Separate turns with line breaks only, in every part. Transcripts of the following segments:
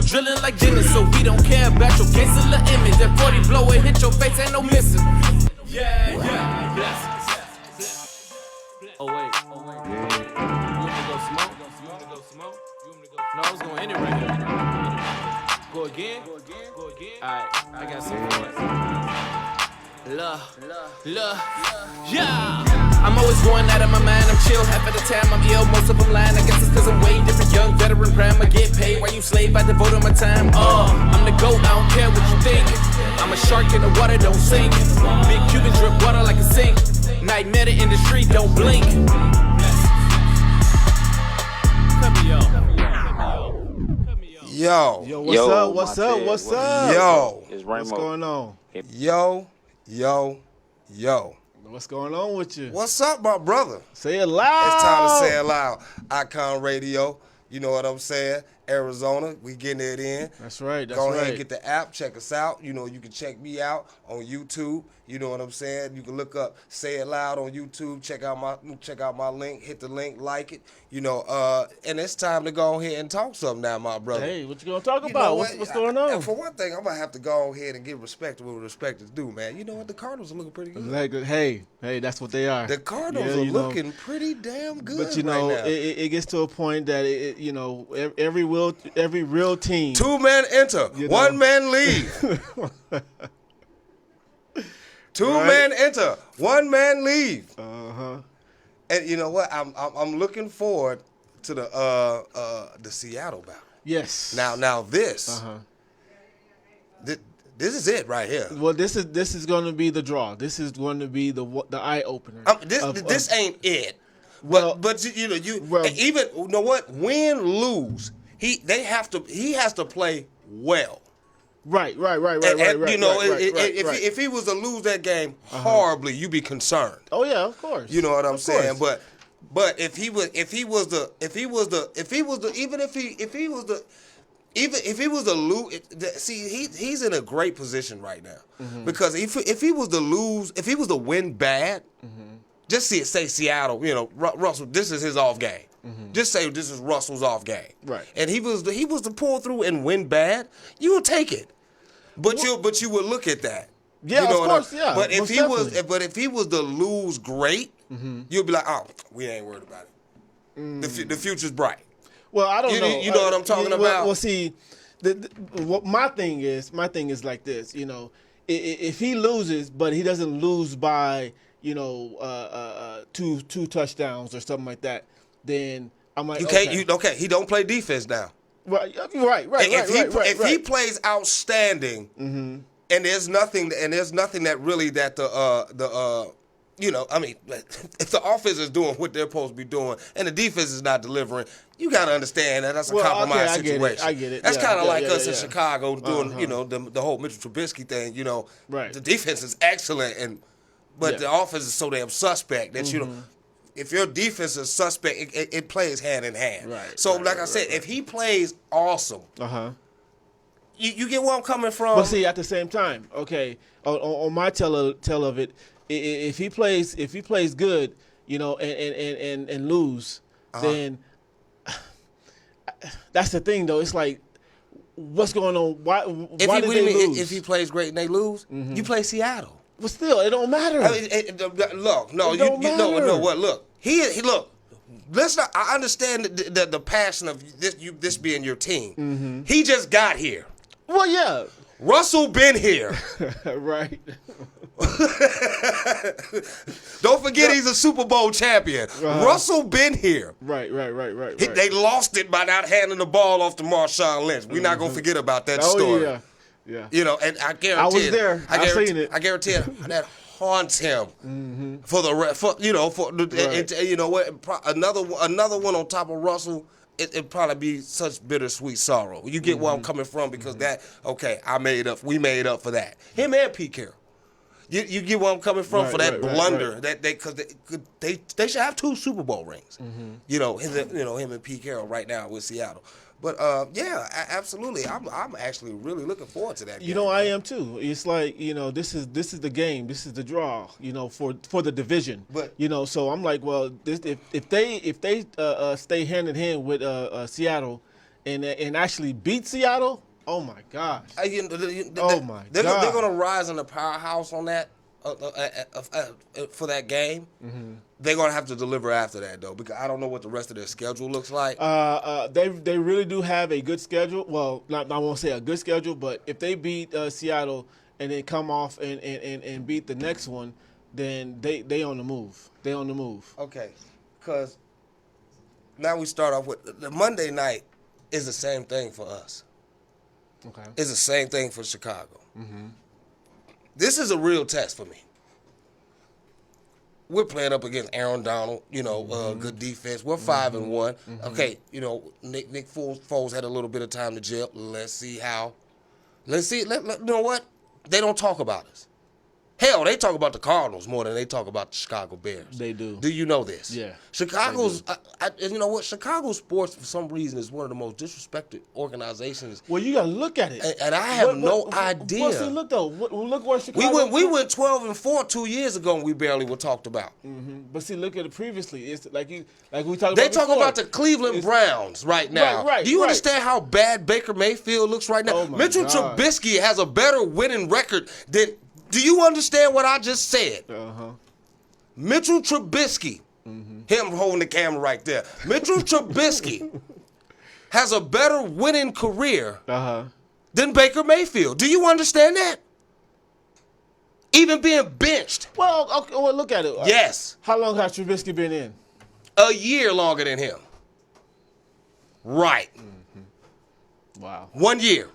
drilling like Dennis, so we don't care about your case of the image. That 40 blow it hit your face, ain't no missing. Yeah. Oh wait. You want me to go smoke? No, I was going in it right here. Go again? Alright, I got some for it. Love, yeah. I'm always going out of my mind, I'm chill half of the time, I'm ill, most of them lying. I guess it's cause I'm way different, young veteran prime. I get paid while you slave, I devote my time. I'm the GOAT, I don't care what you think. I'm a shark in the water, don't sink. Big Cuban drip water like a sink. Nightmare in the street, don't blink.
Yo,
what's up?
Yo,
It's Ramo.
What's going on?
Yo.
What's going on with you?
What's up, my brother?
Say it loud.
It's time to say it loud. Icon Radio, you know what I'm saying? Arizona, we getting it in.
That's right.
Go ahead and get the app, check us out. You know, you can check me out on YouTube. You know what I'm saying? You can look up Say It Loud on YouTube. Check out my link. Hit the link, like it. You know, and it's time to go ahead and talk something now, my brother.
Hey, what you gonna talk
You
about?
know
What's going on?
For one thing, I'm gonna have to go ahead and give respect to what respect is due, man. You know what? The Cardinals are looking pretty good.
Hey, that's what they are.
The Cardinals are looking pretty damn good.
But you know,
right now.
it gets to a point that every real team.
2 men enter, 1 man leave. 2 men enter, 1 man leave. And you know what? I'm looking forward to the Seattle battle.
Yes.
Now this. This is it right here.
Well, this is going to be the draw. This is going to be the eye opener.
This ain't it.
Well,
but you know even you know what? Win, lose. He has to play well.
Right.
You know, if he was to lose that game horribly, you'd be concerned.
Oh yeah, of course.
You know what I'm saying?
Course.
But if he was to lose, see, he's in a great position right now because if he was to win bad, just say Seattle, you know, Russell, this is his off game. Just say this is Russell's off game.
Right.
And he was to pull through and win bad, you will take it. But you would look at that.
Yeah,
you know
of course, yeah.
But if
most
he was to lose great, you'll be like, oh, we ain't worried about it. The future's bright.
Well, I don't know.
You know what I'm talking about?
Well, see, my thing is like this. You know, if he loses, but he doesn't lose by two touchdowns or something like that, then I'm like,
he don't play defense now.
Right.
If he plays outstanding, and there's nothing that really if the offense is doing what they're supposed to be doing and the defense is not delivering, you got to understand that's a compromise situation.
I get it.
That's kind of like us in Chicago doing, the whole Mitchell Trubisky thing. You know, the defense is excellent, but the offense is so damn suspect that you know. If your defense is suspect, it plays hand in hand.
Right.
So, like I said, if he plays awesome, you get where I'm coming from.
But see, at the same time, okay, on my tell of it, if he plays good, and lose, then that's the thing though. It's like, what's going on? Why did they lose?
If he plays great and they lose, you play Seattle.
But still, it don't matter.
Look. Look. Let's not. I understand the passion of this being your team. He just got here.
Well, yeah.
Russell been here.
Right.
Don't forget he's a Super Bowl champion. Russell been here.
Right.
They lost it by not handing the ball off to Marshawn Lynch. We're not gonna forget about that story.
Yeah.
You know, and I guarantee
I was there. I seen it.
I guarantee that haunts him for you know what? Another one on top of Russell. It'd probably be such bittersweet sorrow. You get where I'm coming from because we made up for that. Him and Pete Carroll. You get where I'm coming from for that blunder that they should have 2 Super Bowl rings. You know, him and Pete Carroll right now with Seattle. But absolutely, I'm actually really looking forward to that.
You know, I am too. It's like, this is the game, this is the draw, for the division.
But
so I'm like, well, if they stay hand in hand with Seattle, and actually beat Seattle, oh my gosh.
Oh
my
They're
God.
going to rise in the powerhouse on that for that game.
Mm-hmm.
They're going to have to deliver after that, though, because I don't know what the rest of their schedule looks like.
They really do have a good schedule. Well, I won't say a good schedule, but if they beat Seattle and then come off and beat the next one, then they on the move. They on the move.
Okay, because now we start off with the Monday night is the same thing for us.
Okay.
It's the same thing for Chicago. Mm-hmm. This is a real test for me. We're playing up against Aaron Donald, good defense. We're 5-1. Mm-hmm. Okay, Nick Foles had a little bit of time to gel. Let's see how. Let's see. You know what? They don't talk about us. Hell, they talk about the Cardinals more than they talk about the Chicago Bears.
They do.
Do you know this?
Yeah.
Chicago's, you know what? Chicago sports, for some reason, is one of the most disrespected organizations.
Well, you got to look at it.
And I have no idea.
Well, see, look, though. Look where Chicago...
We went 12-4 2 years ago, and we barely were talked about.
Mm-hmm. But see, look at it previously. It's like we talked about
They talk
before.
about the Cleveland Browns right now.
Right,
Do you
right.
understand how bad Baker Mayfield looks right now?
Oh, my
Mitchell
God.
Trubisky has a better winning record than... Do you understand what I just said?
Uh-huh.
Mitchell Trubisky, him holding the camera right there. Mitchell Trubisky has a better winning career than Baker Mayfield. Do you understand that? Even being benched.
Well, okay, well, look at it.
Yes.
How long has Trubisky been in?
A year longer than him. Right.
Wow.
1 year.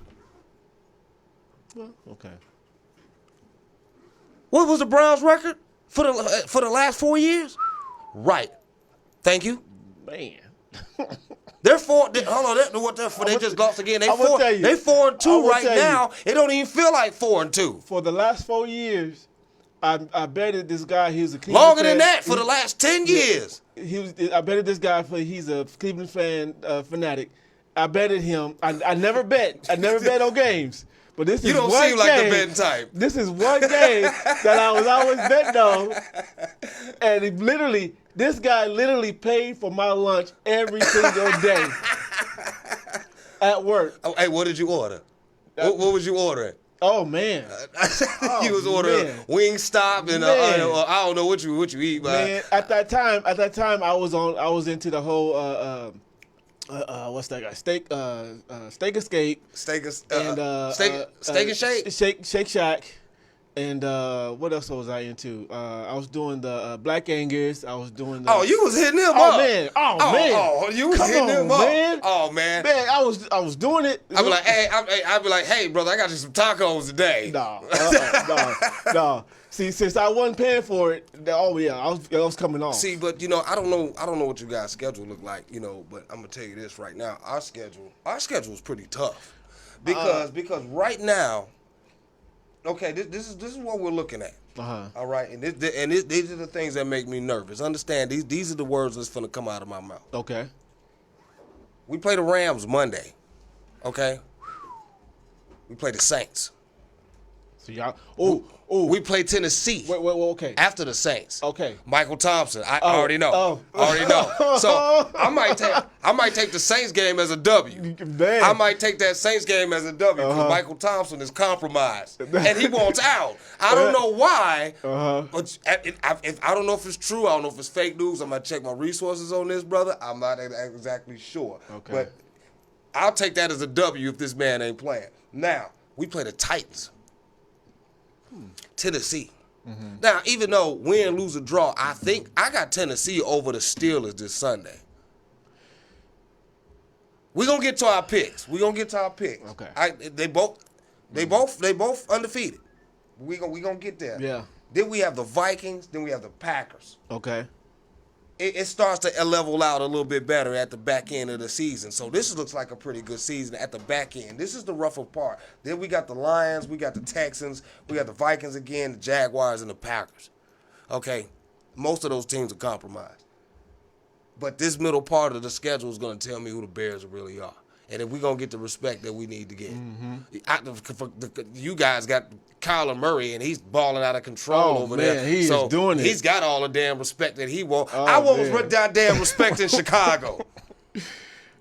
Well, okay.
What was the Browns' record for the last 4 years? Right. Thank you.
Man.
They're four. They just lost again. They
I'm gonna
four.
tell you.
They 4-2 right
tell you.
now. It don't even feel like 4-2.
For the last 4 years, I betted this guy. He was a Cleveland
Longer
fan.
than that for the last 10 years.
I betted this guy he's a Cleveland fanatic. I betted him. I never bet. I never bet on games. But this is
You don't
one
seem like the
game-
betting type.
This is one game that I was always betting on, and this guy literally paid for my lunch every single day at work.
Oh, hey, what did you order? What was you ordering?
Oh man,
You was ordering
man.
Wingstop and
Man.
I don't know what you eat,
man! At that time, I was into the whole what's that guy? Steak Escape.
Steak and Shake.
Shake Shack. And what else was I into? I was doing the Black Angus. I was doing the...
Oh, you was hitting them
Oh,
up.
man. Oh, man.
Oh, you was
Come
hitting
on,
them up.
man.
Oh, man.
Man, I was doing it.
I'd be like, hey, brother, I got you some tacos today.
No. See, since I wasn't paying for it, I was coming off.
See, but I don't know what you guys' schedule look like, but I'm gonna tell you this right now. Our schedule is pretty tough because right now, okay, this is what we're looking at. All right, and these are the things that make me nervous. Understand, these are the words that's gonna come out of my mouth.
Okay.
We play the Rams Monday. Okay. We play the Saints.
So y'all.
We play Tennessee.
Wait. Okay.
After the Saints.
Okay.
Michael Thompson. I already know. Already know. So I might take the Saints game as a W.
Man.
I might take that Saints game as a W because Michael Thompson is compromised and he wants out. I don't know why. But I don't know if it's true. I don't know if it's fake news. I'm gonna check my resources on this, brother. I'm not exactly sure.
Okay.
But I'll take that as a W if this man ain't playing. Now we play the Titans. Tennessee. Now, even though win, lose, or draw, I think I got Tennessee over the Steelers this Sunday. We're gonna get to our picks.
Okay.
They both undefeated. We gonna get there.
Yeah.
Then we have the Vikings. Then we have the Packers.
Okay.
It starts to level out a little bit better at the back end of the season. So this looks like a pretty good season at the back end. This is the rougher part. Then we got the Lions, we got the Texans, we got the Vikings again, the Jaguars, and the Packers. Okay, most of those teams are compromised. But this middle part of the schedule is going to tell me who the Bears really are. And if we're going to get the respect that we need to get. You guys got Kyler Murray, and he's balling out of control over there.
He is doing it.
He's got all the damn respect that he wants. I want damn respect in Chicago.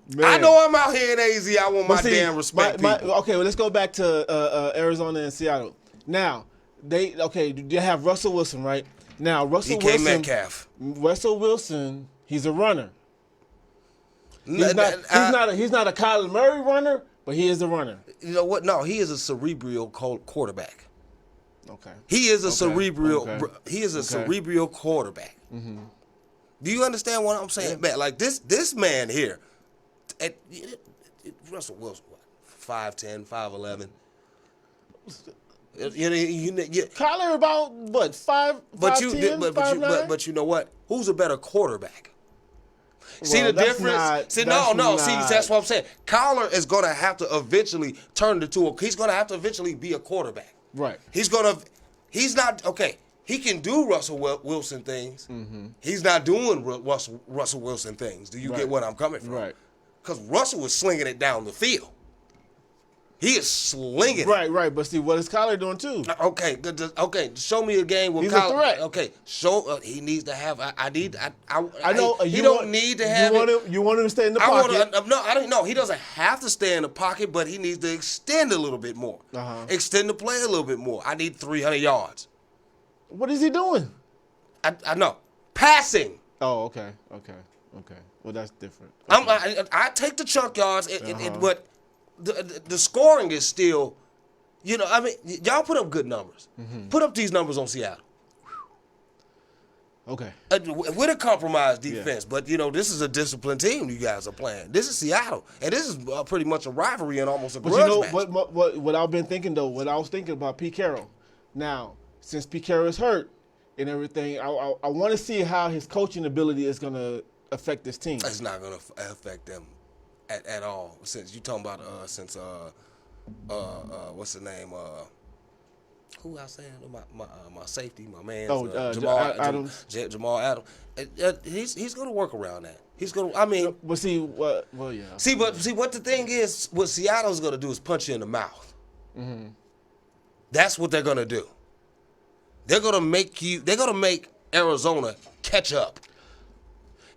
Man.
I know I'm out here in AZ. I want my
See,
damn respect, people.
Okay, well, let's go back to Arizona and Seattle. Now, they have Russell Wilson, right? Now, Russell
DK
Wilson.
Metcalf.
Russell Wilson, he's a runner. He's not a Kyler Murray runner, but he is a runner.
You know what? No, he is a cerebral quarterback.
Okay.
He is a cerebral.
Okay.
He is a cerebral quarterback. Mm-hmm. Do you understand what I'm saying, man? Like this man here, Russell Wilson, what, 5'10", 5'11".
Kyler about what 5'10",
but you know what? Who's a better quarterback? See
Well,
the difference? That's what I'm saying. Kyler is going to have to eventually turn into he's going to have to eventually be a quarterback.
Right.
He's not, okay, he can do Russell Wilson things. Mm-hmm. He's not doing Russell Wilson things. Do you get what I'm coming from?
Right.
Because Russell was slinging it down the field. He is slinging.
Right. But see, what is Kyler doing too?
Okay. Show me a game with
He's
Kyler.
a threat.
Okay. He needs to have. I
know.
He don't need to have.
You want him to stay in the pocket?
No, I don't know. He doesn't have to stay in the pocket, but he needs to extend a little bit more. Extend the play a little bit more. I need 300 yards.
What is he doing?
I know. Passing.
Oh, okay. Well, that's different. Okay.
I take the chunk yards, but the scoring is still, I mean, y'all put up good numbers. Mm-hmm. Put up these numbers on Seattle.
Okay.
With a compromised defense, but this is a disciplined team you guys are playing. This is Seattle, and this is pretty much a rivalry and almost a grudge match.
What I've been thinking though, what I was thinking about Pete Carroll. Now, since Pete Carroll is hurt and everything, I want to see how his coaching ability is going to affect this team.
It's not going to affect them at all. Since you talking about what's the name? Who I saying? My safety, my man. Jamal Adams. Jamal Adams. He's going to work around that. He's going to. I mean,
but see what? Well, yeah.
See, what the thing is, what Seattle's going to do is punch you in the mouth. Mm-hmm. That's what they're going to do. They're going to make Arizona catch up.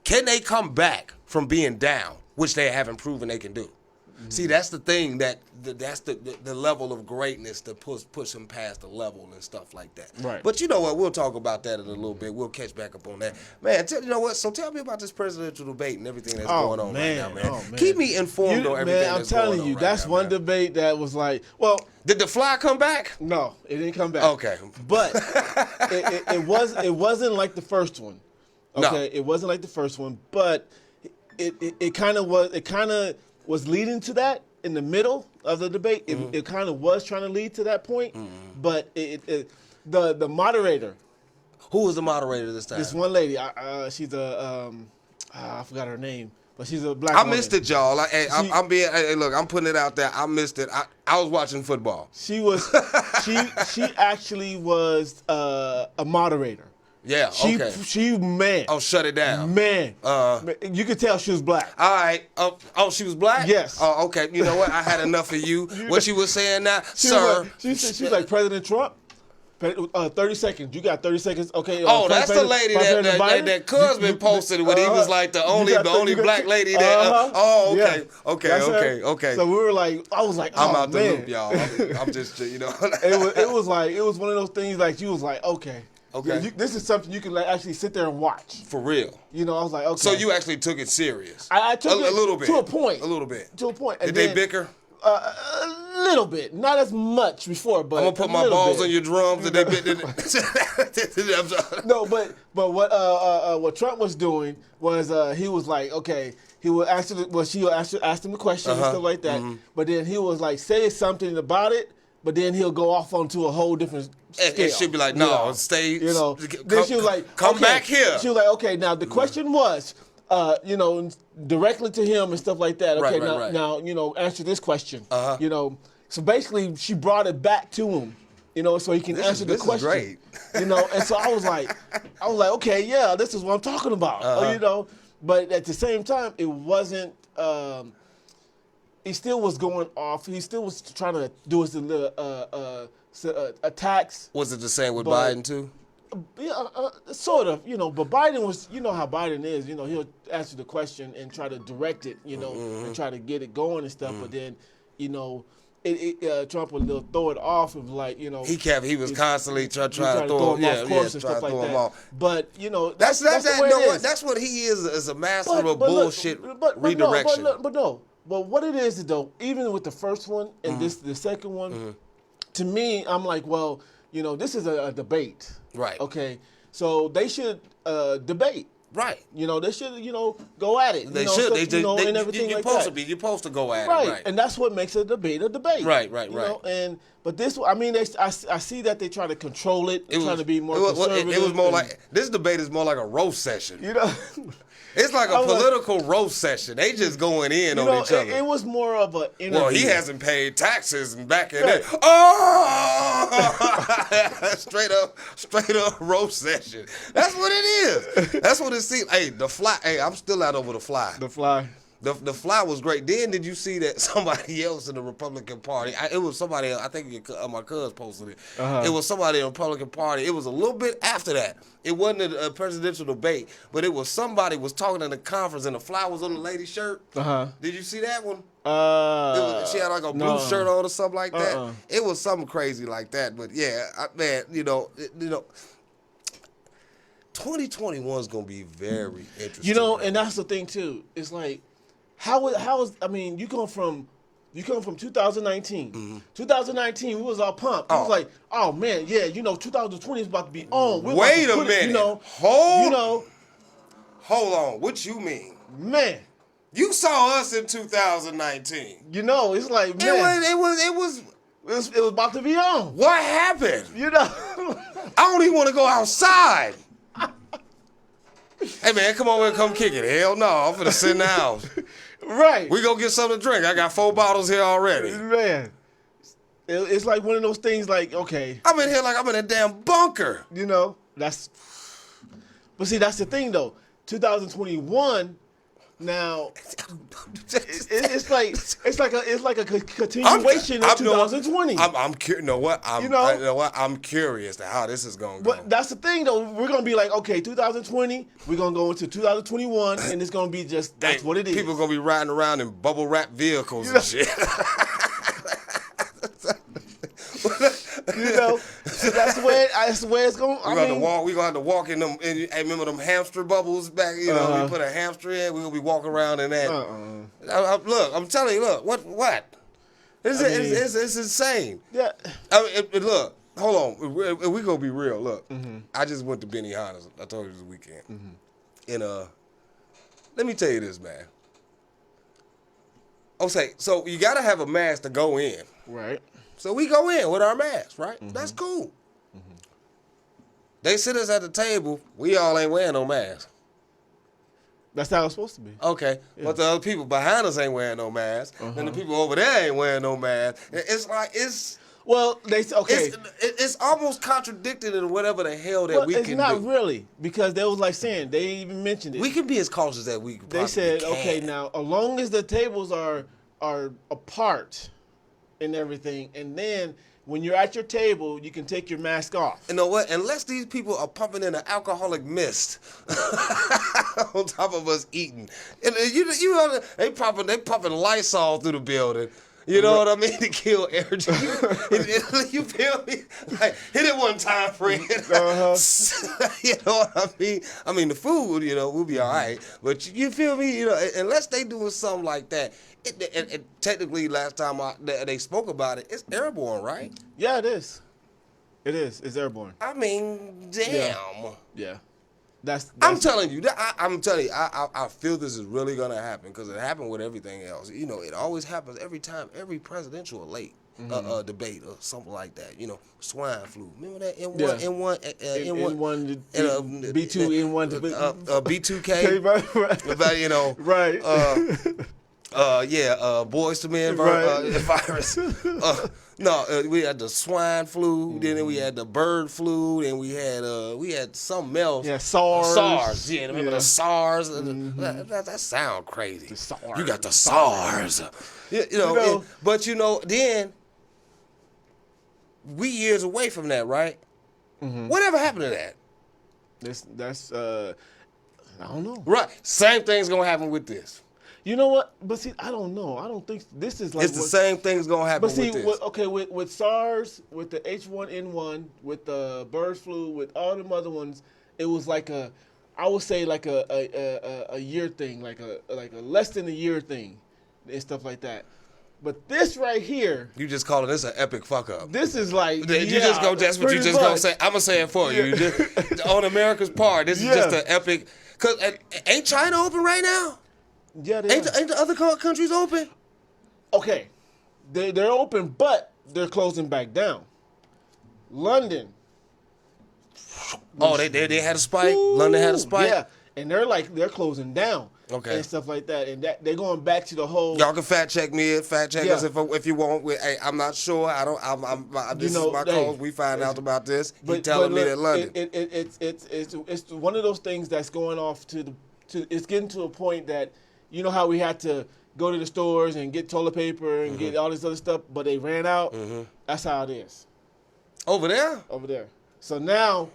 Can they come back from being down, which they haven't proven they can do? Mm-hmm. See, that's the thing that's the level of greatness to push them past the level and stuff like that.
Right.
But you know what? We'll talk about that in a little bit. We'll catch back up on that. Man, you know what? So tell me about this presidential debate and everything that's going on right now, man.
Oh, man.
Keep me informed on everything that's going on.
I'm telling you, that's one debate that was like, well.
Did the fly come back?
No, it didn't come back.
Okay.
But it wasn't like the first one. Okay,
No.
It wasn't like the first one, but it kind of was. It kind of was leading to that in the middle of the debate. It kind of was trying to lead to that point, but the moderator.
Who was the moderator this time?
This one lady. She's I forgot her name. But she's a black woman.
I missed it, y'all. Look, I'm putting it out there. I missed it. I was watching football.
She was, she actually was a moderator.
Yeah, okay. Oh, shut it down.
Man. You could tell she was black.
All right. Oh, she was black?
Yes.
Oh, okay. You know what? I had enough of you. What you were saying now, sir.
She was like President Trump. 30 seconds. You got 30 seconds. Okay.
That's the lady that Cosman posted when he was like the only black lady that. Okay. Yeah. Okay.
So we were like, I was like,
I'm out the loop, y'all. I'm just,
It was one of those things like you was like, okay.
Okay.
Yeah, this is something you can actually sit there and watch.
For real.
I was like, okay.
So you actually took it serious.
I took it
a little bit.
To a point.
A little bit.
To a point.
Did they bicker?
A little bit, not as much before, but
I'm gonna put my balls on your drums, and they bit.
No, but what Trump was doing was he was like, okay, he would ask him a question and stuff like that, but then he was like say something about it, but then he'll go off onto a whole different scale.
And she'd be like, no, stay.
Then she was like,
come back here.
She was like, okay, now the question was. Directly to him and stuff like that. Okay,
right.
now, answer this question. So basically she brought it back to him, so he can answer the question.
This is great.
And so I was like, okay, yeah, this is what I'm talking about. But at the same time, it wasn't. He still was going off. He still was trying to do his little attacks.
Was it the same with Biden too?
Yeah, sort of, but Biden was, how Biden is, he'll answer the question and try to direct it, and try to get it going and stuff. But then, Trump would throw it off of like,
he was constantly trying to
throw
throw
him off course and stuff like
him
that.
off.
But
that's
the way it is.
That's what he is a master of bullshit redirection.
But what it is though, even with the first one and the second one, to me, I'm like, well, this is a debate.
Right.
Okay. So they should debate.
Right.
They should, go at it.
They should.
Stuff, and everything
you're
like
supposed
that.
to be. You're supposed to go at
right.
it. Right.
And that's what makes a debate a debate.
Right.
But this, I mean, I see that they try to control it, trying to be more conservative.
It was more like, this debate is more like a roast session. It's like a political roast session. They just going in on each other.
It was more of an interview.
Well, he hasn't paid taxes and back in there. Oh! straight up roast session. That's what it is. That's what it seems. Hey, the fly. Hey, I'm still out over the fly.
The fly.
The fly was great. Then did you see that somebody else in the Republican Party? It was somebody else. I think my cousin posted it. It was somebody in the Republican Party. It was a little bit after that. It wasn't a presidential debate, but it was somebody was talking in the conference and the fly was on the lady's shirt. Did you see that one? She had like a blue shirt on or something like that. It was something crazy like that. But yeah, man, 2021 is gonna be very interesting.
And that's the thing too. It's like, how is I mean, you come from 2019. 2019, we was all pumped. It was like, oh man, yeah, 2020 is about to be on.
Wait a minute. Hold on. What you mean?
Man.
You saw us in 2019.
It's like, man.
It was
about to be on.
What happened?
I
don't even want to go outside. Hey man, come over and come kick it. Hell no, I'm finna sit in the house.
Right.
We go get something to drink. I got 4 bottles here already.
Man. It's like one of those things like, okay.
I'm in here like I'm in a damn bunker.
But see, that's the thing though. 2021, now it's like a continuation of 2020.
I'm curious. I'm curious to how this is going to go.
But that's the thing though. We're going to be like, okay, 2020, we're going to go into 2021, and it's going to be just that's what it is.
People are going to be riding around in bubble wrap vehicles and shit.
So that's the way it's going.
We're going to have to walk in them. And remember them hamster bubbles back? We put a hamster in. We're going to be walking around in that. Look, I'm telling you. Look, what? It's insane.
Yeah.
Look, hold on. We're going to be real. Look, I just went to Benihana's. I told you this weekend. And let me tell you this, man. Okay, so you got to have a mask to go in.
Right.
So we go in with our masks, right? That's cool. They sit us at the table. We all ain't wearing no mask.
That's how it's supposed to be.
Okay, but the other people behind us ain't wearing no mask, and the people over there ain't wearing no mask. It's like
well,
it's almost contradicted in whatever the hell that we can do.
It's not really, because they was like saying, they even mentioned it.
We can be as cautious as we can.
They said, okay, now as long as the tables are apart and everything, and then when you're at your table, you can take your mask off.
You know what? Unless these people are pumping in an alcoholic mist on top of us eating, and they pumping Lysol through the building. You know what I mean? To kill air. You feel me? Like, hit it one time, friend. You know what I mean? I mean, the food, we'll be all right. But you feel me? Unless they doing something like that. And technically, last time they spoke about it, it's airborne, right?
Yeah, it is. It is. It's airborne.
I mean, damn.
Yeah.
I'm telling you. I feel this is really gonna happen because it happened with everything else. It always happens every time, every presidential debate or something like that. Swine flu. Remember that N1,
B2, N1,
B2K.
Right.
Boys to Men virus. We had the swine flu, then we had the bird flu, then we had something else.
Yeah, SARS.
SARS, remember the SARS? That sound crazy.
The SARS.
You got the SARS. But then we years away from that, right? Whatever happened to that?
That's I don't know.
Right. Same thing's gonna happen with this.
You know what? But see, I don't know. I don't think this is like.
It's the same thing's gonna happen
But see,
with this.
with SARS, with the H1N1, with the bird flu, with all them other ones, it was like I would say like a year thing, like a less than a year thing, and stuff like that. But this right here,
You just calling this an epic fuck up.
this is like
That's what you just gonna say. I'm gonna say it for you. You just, on America's part, this is just an epic. Cause ain't China open right now?
Yeah,
Ain't the other countries open?
okay, they're open, but they're closing back down. London.
Oh, they had a spike. London had a spike.
Yeah, and they're closing down.
Okay.
And stuff like that, and that they're going back to the whole.
Y'all can fact check me. Fact check
Yeah.
us if you want. Hey, I'm not sure. I don't. This is my cause. We find out about this. He telling me that London.
It's one of those things that's going off to it's getting to a point that you know how we had to go to the stores and get toilet paper and get all this other stuff, but they ran out. That's how it is
Over there,
over there. So now,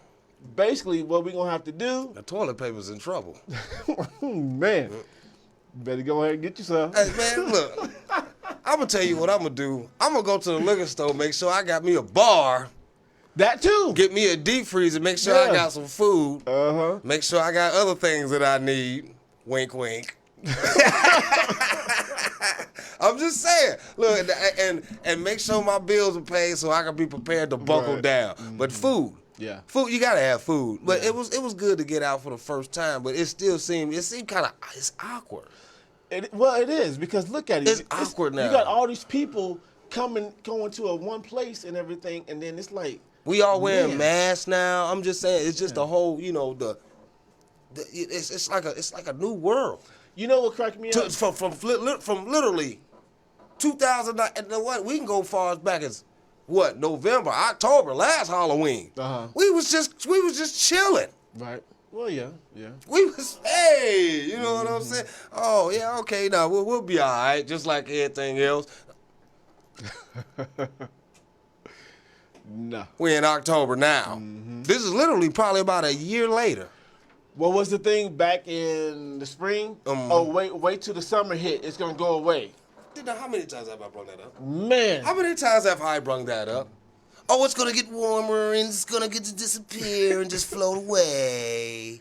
basically, what we're gonna have to do,
the toilet paper's in trouble.
man, better go ahead and get you some.
Hey man, look. I'm gonna tell you what I'm gonna do. I'm gonna go to the liquor store, make sure I got me a bar,
That too.
get me a deep freezer, make sure I
Yeah.
got some food,
Uh-huh.
make sure I got other things that I need. Wink, wink. I'm just saying. Look, and make sure my bills are paid so I can be prepared to buckle
Right.
down. But food.
Yeah.
Food, you gotta have food. But it was good to get out for the first time, but it seemed kind of it's awkward.
It is because look at it.
It's awkward now.
You got all these people going to a one place and everything, and then it's like
We all wearing
Man.
masks now. I'm just saying, it's just the whole, it's like a new world.
you know what cracked me up.
From literally 2009. And you know what? We can go far as back as what, November, October, last Halloween.
Uh-huh.
We was just chilling.
Right. Well, yeah.
We was, hey, you know what I'm saying? Oh yeah, okay, now we'll be all right, just like everything else.
No.
We're in October now. This is literally probably about a year later.
What was the thing back in the spring? Wait till the summer hit. It's gonna go away.
How many times have I brought that up?
Man.
How many times have I brought that up? Oh, it's gonna get warmer and it's gonna get to disappear and just float away.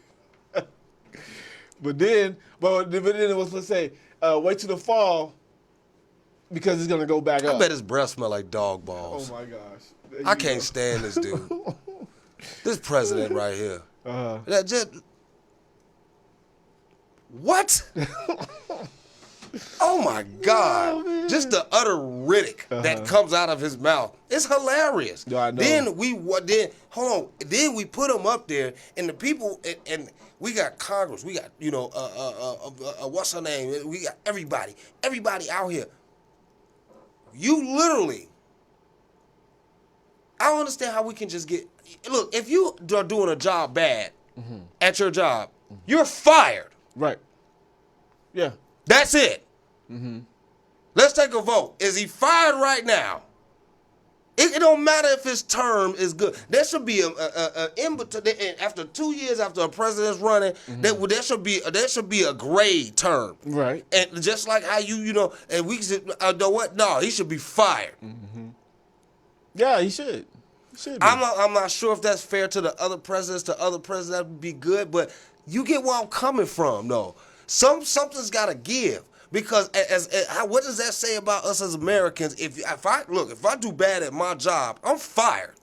But then it was, let's say, wait till the fall because it's gonna go back up.
I bet his breath smell like dog balls.
Oh my gosh. There
I
you
can't
go.
stand this dude. This president right here.
Uh-huh.
That just what? Oh my God!
man.
Just the utter Riddick that comes out of his mouth. It's hilarious.
Yeah, I know.
Then we put him up there, and the people, and we got Congress, we got what's her name? We got everybody out here. You literally, I don't understand how we can just get. Look, if you are doing a job bad at your job, you're fired.
Right. Yeah.
That's it. Let's take a vote. Is he fired right now? It don't matter if his term is good. There should be after 2 years after a president's running, there should be a grade term.
Right.
And just like how and we should know what? No, he should be fired.
Yeah, he should. He should be.
I'm not sure if that's fair to the other presidents. To other presidents, that would be good, but you get where I'm coming from, though. Something's got to give. Because what does that say about us as Americans? If I do bad at my job, I'm fired.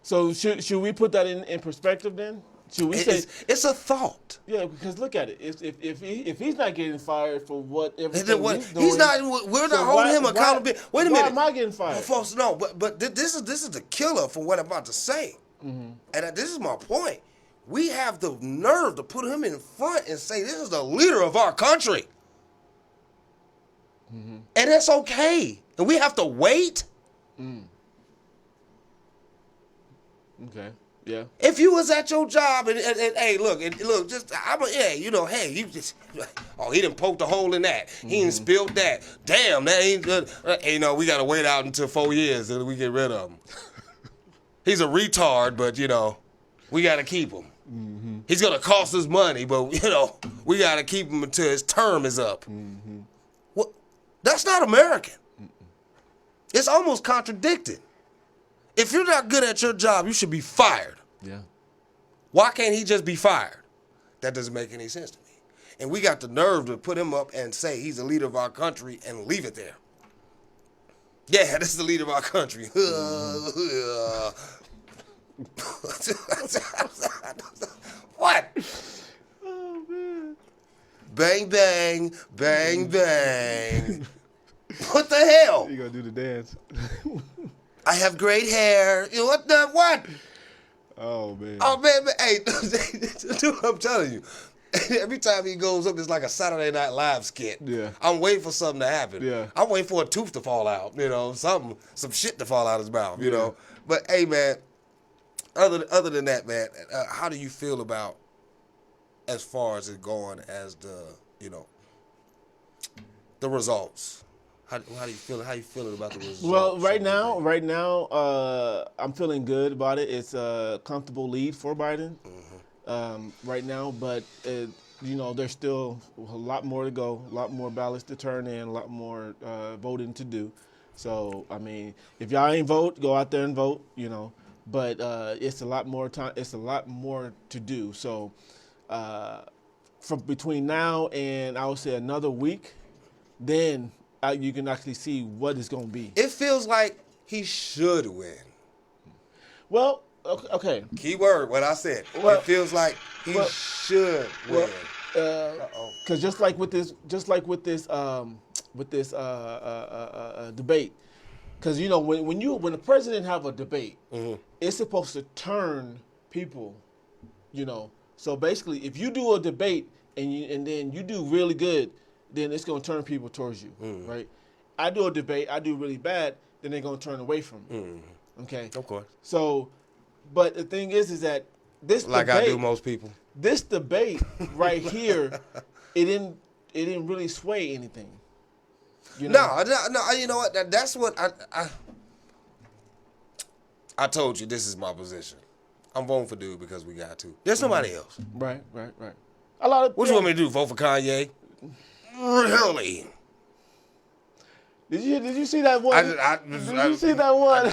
So should we put that in perspective then? Should we say
It's a thought.
yeah? Because look at it. If he's not getting fired for whatever he's doing,
He's not. We're not holding him accountable. Wait a minute.
Why am I getting fired?
Folks, no, but this is the killer for what I'm about to say, and this is my point. We have the nerve to put him in front and say this is the leader of our country. And that's okay. And we have to wait.
Okay. Yeah.
If you was at your job and hey, look, just you just he done poked a hole in that. He done spilled that. Damn, that ain't good. We gotta wait out until 4 years until we get rid of him. He's a retard, but we gotta keep him. He's gonna cost us money, but we gotta keep him until his term is up. Well, that's not American. It's almost contradicted. If you're not good at your job, you should be fired.
Yeah.
Why can't he just be fired? That doesn't make any sense to me. And we got the nerve to put him up and say he's the leader of our country and leave it there. Yeah, this is the leader of our country. What?
Oh man.
Bang, bang, bang, bang. What the hell?
You gonna do the dance?
I have great hair. What?
Oh man.
Oh man, hey, dude, I'm telling you. Every time he goes up, it's like a Saturday Night Live skit.
Yeah.
I'm waiting for something to happen.
Yeah.
I'm waiting for a tooth to fall out, some shit to fall out of his mouth, you know. But hey, man, other than that, man, how do you feel about as far as it going as the results? How do you feel? How you feeling about the results?
Well, right now, I'm feeling good about it. It's a comfortable lead for Biden right now, but there's still a lot more to go, a lot more ballots to turn in, a lot more voting to do. So, I mean, if y'all ain't vote, go out there and vote. But it's a lot more time. It's a lot more to do. So, from between now and I would say another week, then you can actually see what it's going to be.
It feels like he should win.
Well, okay.
Key word, what I said.
Well,
it feels like he should win.
Because just like with this debate, because when the president have a debate, it's supposed to turn people, So basically, if you do a debate and then you do really good, then it's going to turn people towards you, right? I do a debate, I do really bad, then they're going to turn away from me. Okay?
Of course.
So, but the thing is that this
like
debate,
I do most people.
This debate right here, it didn't really sway anything.
No, you know what? That's what I told you. This is my position. I'm voting for dude because we got to. There's nobody else.
Right. A lot of
what you want me to do? Vote for Kanye? Really?
Did you see that one? Did you see that one?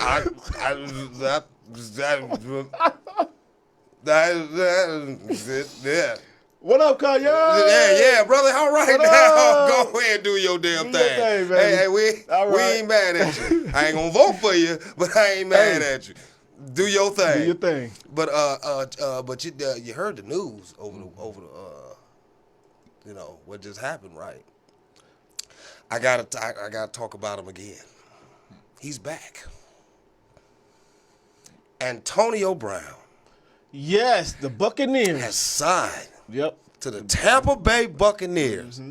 Yeah.
What up, Kanye?
Yeah, brother. All right
what
now.
Up?
Go ahead and do your damn
do your
thing.
baby.
Hey, we ain't mad at you. I ain't gonna vote for you, but I ain't mad at you. Do your thing.
Do your thing.
But you heard the news over the what just happened, right? I gotta talk about him again. He's back. Antonio Brown.
Yes, the Buccaneers
has signed.
Yep.
To the Tampa Bay Buccaneers.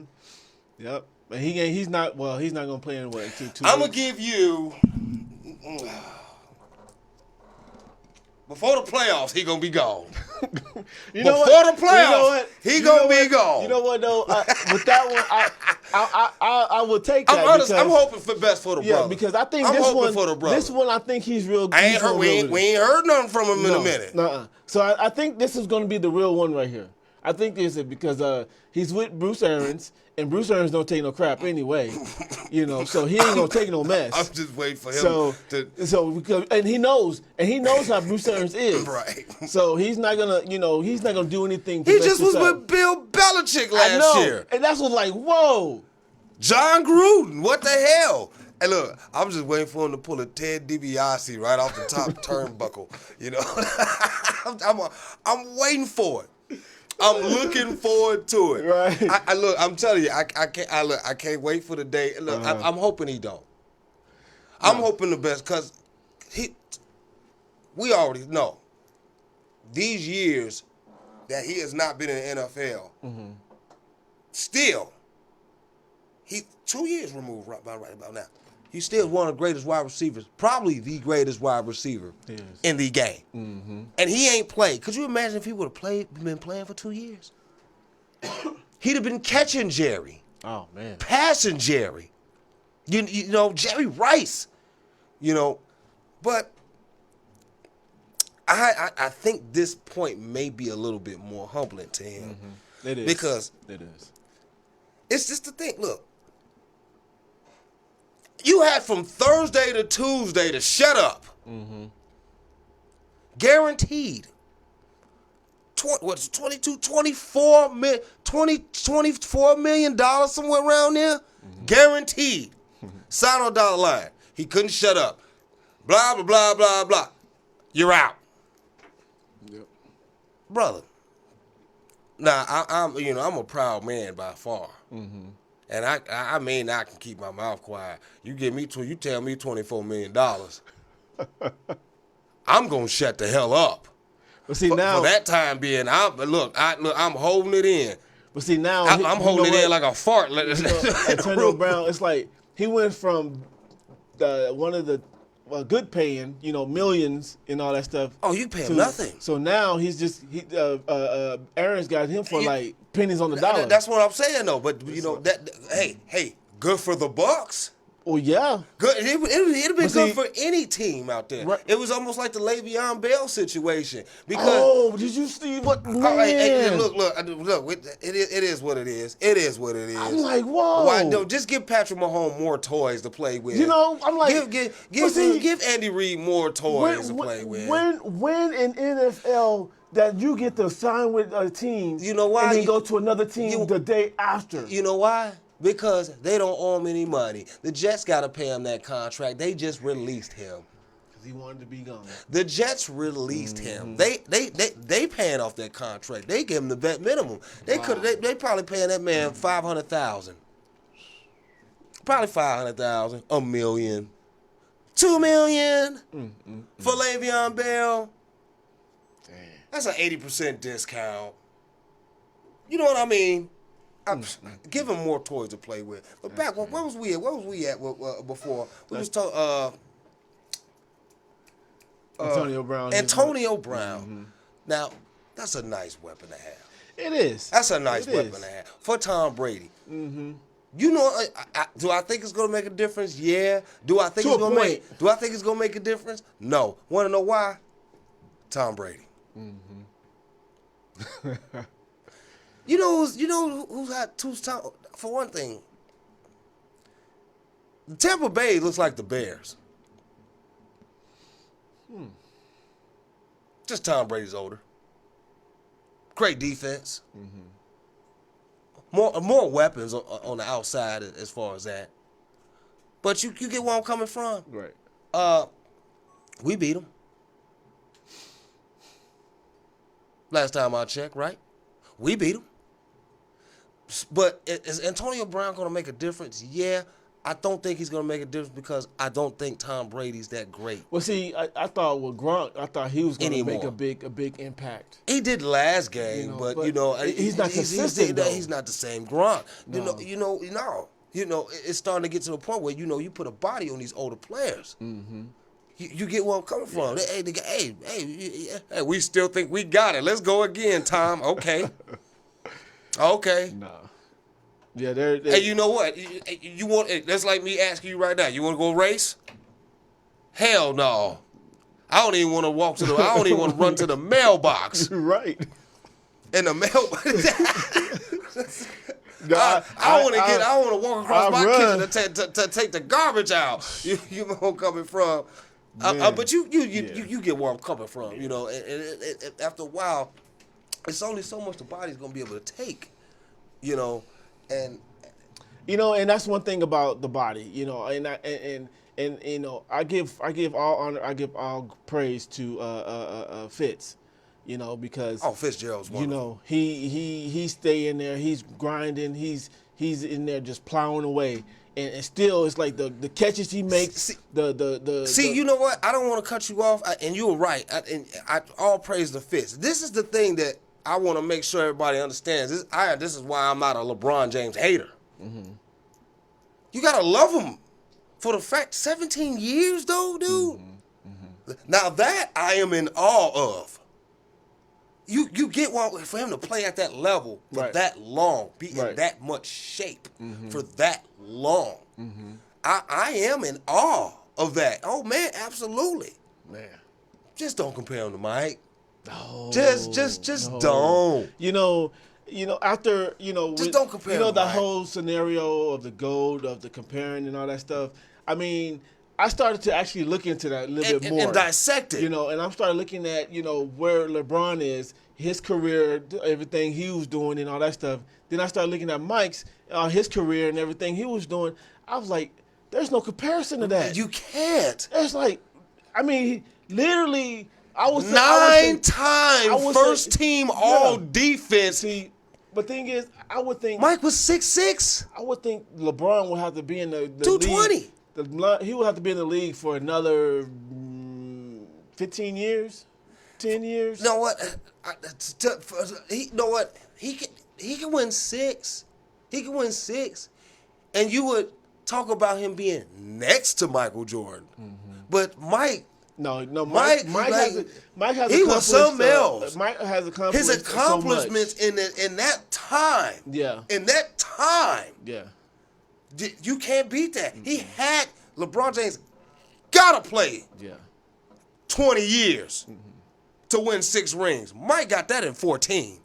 Yep. And he's not gonna play in what 2
I'm gonna give you before the playoffs, he gonna be gone. Before the playoffs, he gonna be gone.
You know what though? With that one, I will take that.
I'm hoping for best for the brother.
Yeah, because I think this one, I think he's real.
We ain't heard nothing from him in a minute.
So I think this is gonna be the real one right here. I think this is because he's with Bruce Arians, and Bruce Arians don't take no crap anyway, So he ain't gonna take no mess.
I'm just waiting for him
and he knows how Bruce Arians is,
right?
So he's not gonna do anything.
He just was with Bill Belichick last year,
and that's was like, whoa,
John Gruden, what the hell? Hey, look, I'm just waiting for him to pull a Ted DiBiase right off the top turnbuckle. I'm waiting for it. I'm looking forward to it.
Right.
I'm telling you, I can't wait for the day. Look, I'm hoping he don't. I'm hoping the best because we already know these years that he has not been in the NFL. Still, he 2 years removed right about now. He's still one of the greatest wide receivers, probably the greatest wide receiver in the game. And he ain't played. Could you imagine if he would have been playing for 2 years? He'd have been catching Jerry.
Oh, man.
Passing Jerry. Jerry Rice. But I think this point may be a little bit more humbling to him.
It is.
Because
it is.
it's just the thing. Look, you had from Thursday to Tuesday to shut up. Guaranteed. 24 million somewhere around there? Guaranteed. Sign on dollar line. He couldn't shut up. Blah, blah, blah, blah, blah. You're out.
Yep.
Brother. Now, I'm a proud man by far. And I may not can keep my mouth quiet. You tell me $24 million. I'm gonna shut the hell up.
But see
For
now,
that time being, I'm holding it in.
but see now,
I'm holding it in like a fart.
Antonio Brown. It's like he went from one of the good paying, millions and all that stuff.
Oh, you pay him nothing.
So now he's just Aaron's got him for like pennies on the dollar.
That's what I'm saying though. But hey, good for the Bucks.
Oh yeah.
Good. It'd have been
But
good
see-
for any team out there.
Right.
It was almost like the Le'Veon Bell situation because.
Oh, did you see what? Man.
Hey, look! It is what it is. It is what it is.
I'm like, whoa.
Why? No, just give Patrick Mahomes more toys to play with.
I'm like,
give Andy Reid more toys to play with.
When in NFL that you get to sign with a team,
You know why?
and then go to another team the day after.
You know why? Because they don't owe him any money. The Jets got to pay him that contract. They just released him.
Because he wanted to be gone.
The Jets released him. They paying off that contract. They give him the vet minimum. They probably paying that man $500,000. Probably $500,000, $1 million, $2 million for Le'Veon Bell.
Damn.
That's an 80% discount. You know what I mean? Give him more toys to play with. But back, where was we at? Where was we at before? We was talking.
Antonio Brown.
Antonio Brown. Now, that's a nice weapon to have.
It is.
That's a nice
It
weapon
is.
to have for Tom Brady. You know, do I think it's going to make a difference? Yeah. Do I think
To
it's
a
going to
point.
make? Do I think it's going to make a difference? No. Want to know why? Tom Brady. You know who's got for one thing. Tampa Bay looks like the Bears. Just Tom Brady's older. Great defense. More weapons on the outside as far as that. But you get where I'm coming from.
Right.
We beat them. Last time I checked, right? We beat them. But is Antonio Brown going to make a difference? Yeah. I don't think he's going to make a difference because I don't think Tom Brady's that great.
Well, see, I thought with Gronk, I thought he was going to make
Anymore.
a big impact.
He did last game, but
he's not consistent, though.
He's not the same Gronk.
No.
It's starting to get to the point where you put a body on these older players. You get where I'm coming from. Hey, we still think we got it. Let's go again, Tom. Okay. Okay.
No. Yeah, they're
Hey, you know what? You want? That's like me asking you right now. You want to go race? Hell no. I don't even want to walk to the. I don't even want to run to the mailbox.
right.
In the mailbox.
No,
I want to get. I want to walk across my
run.
kitchen to take the garbage out. You know where I'm coming from. But you get where I'm coming from. You know, and after a while, it's only so much the body's gonna be able to take. You know, and
and that's one thing about the body. I give all honor, I give all praise to Fitz. Because
Fitzgerald's wonderful.
He stay in there, he's grinding, he's in there just plowing away, and still it's like the catches he makes.
You know what? I don't want to cut you off, and you were right. I all praise the Fitz. This is the thing that I want to make sure everybody understands. This is why I'm not a LeBron James hater. You gotta love him for the fact 17 years though, dude. Now that I am in awe of. You get one for him to play at that level for
Right.
that long, be in
Right.
that much shape for that long. I am in awe of that. Oh man, absolutely.
Man.
just don't compare him to Mike.
No,
Just
no.
don't.
After
Just don't compare
the
Mike.
whole scenario of the gold, of the comparing and all that stuff. I mean, I started to actually look into that a little bit more
And dissect it.
and I'm starting looking at where LeBron is, his career, everything he was doing and all that stuff. Then I started looking at Mike's, his career and everything he was doing. I was like, there's no comparison to that.
You can't.
It's like, I mean, literally, I was
Nine-time first team all
Yeah.
defense.
See, but thing is, I would think
Mike was 6'6".
I would think LeBron would have to be in the
220.
league. He would have to be in the league for another 15 years, 10 years.
You know what? You know what? He can win 6. He can win 6, and you would talk about him being next to Michael Jordan. But Mike.
No,
Mike
has
he was something else.
Mike has accomplished
His accomplishments
so
in that time.
Yeah.
In that time.
yeah.
You can't beat that. He had LeBron James gotta play
Yeah.
20 years to win 6 rings. Mike got that in 14.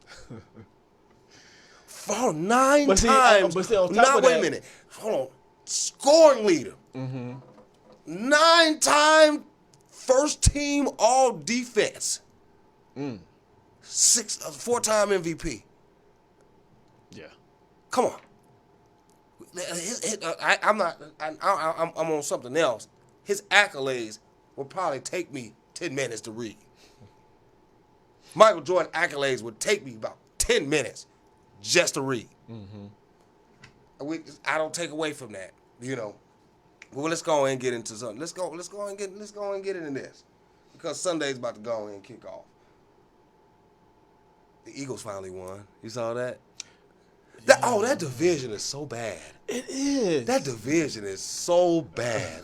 For 9
But see,
times.
but see, on top of
wait a
that-
minute. Hold on. Scoring leader. 9-time first team all defense. 4-time MVP.
Yeah.
Come on. I'm on something else. His accolades would probably take me 10 minutes to read. Michael Jordan accolades would take me about 10 minutes just to read. I don't take away from that, Well, let's go and get into something. Let's go and get into this, because Sunday's about to go and kick off. The Eagles finally won. You saw that? That division is so bad.
It is.
That division is so bad.